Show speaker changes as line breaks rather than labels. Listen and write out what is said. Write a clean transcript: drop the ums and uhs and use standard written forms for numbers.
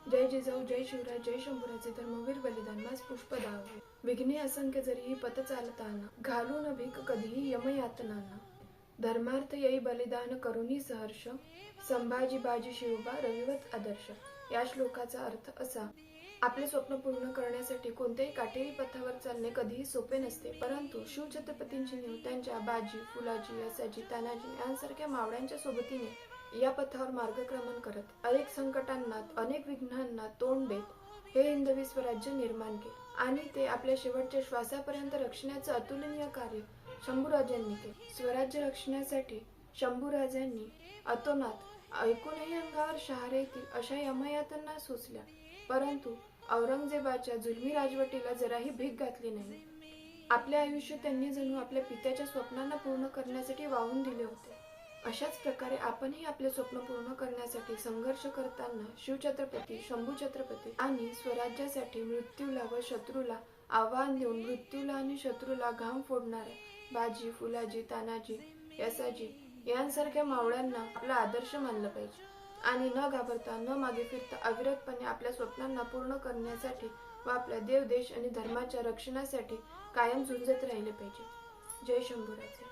जय जिजाऊ, जय शिवराय, जय शंभूराजे धर्मवीर बलिदान मास पुष्प दावे. विघ्ने असंख्य जरीही पथ चालताना, घालून भीक कधीही यमयातनांना. धर्मार्थ येई बलिदान करुनी सहर्ष, संभाजी बाजी शिवबा रविवत आदर्श. या श्लोकाचा अर्थ असा: आपले स्वप्न पूर्ण करण्यासाठी कोणत्याही काटेरी पथावर चालणे कधीही सोपे नसते, परंतु शिवछत्रपतींची नीव त्यांच्या बाजी, फुलाजी, यसाजी, तानाजी यांसारख्या मावळ्यांच्या सोबतीने या पथावर मार्गक्रमण करत अनेक संकटांना, अनेक विघ्नांना तोंड देत हे हिंदवी स्वराज्य निर्माण केले आणि ते आपल्या शेवटच्या श्वासापर्यंत रक्षणाचं अतुलनीय कार्य शंभूराजांनी केले. स्वराज्य रक्षणासाठी शंभूराजांनी अतोनात ऐकूनही अंगावर शहारे येतील अशा यमयातना सोसल्या, परंतु औरंगजेबाच्या जुलमी राजवटीला जराही भीक घातली नाही. आपले आयुष्य त्यांनी जणू आपल्या पित्याच्या स्वप्नांना पूर्ण करण्यासाठी वाहून दिले होते. अशाच प्रकारे आपणही आपले स्वप्न पूर्ण करण्यासाठी संघर्ष करताना शिवछत्रपती, शंभूछत्रपती आणि स्वराज्यासाठी मृत्यूला व शत्रूला आव्हान देऊन मृत्यूला आणि शत्रूला घाम फोडणाऱ्या बाजी, फुलाजी, तानाजी, यसाजी यांसारख्या मावळ्यांना आपला आदर्श मानलं पाहिजे आणि न घाबरता, न मागे फिरता अविरतपणे आपल्या स्वप्नांना पूर्ण करण्यासाठी व आपल्या देव, देश आणि धर्माच्या रक्षणासाठी कायम झुंजत राहिले पाहिजे. जय शंभूराजे.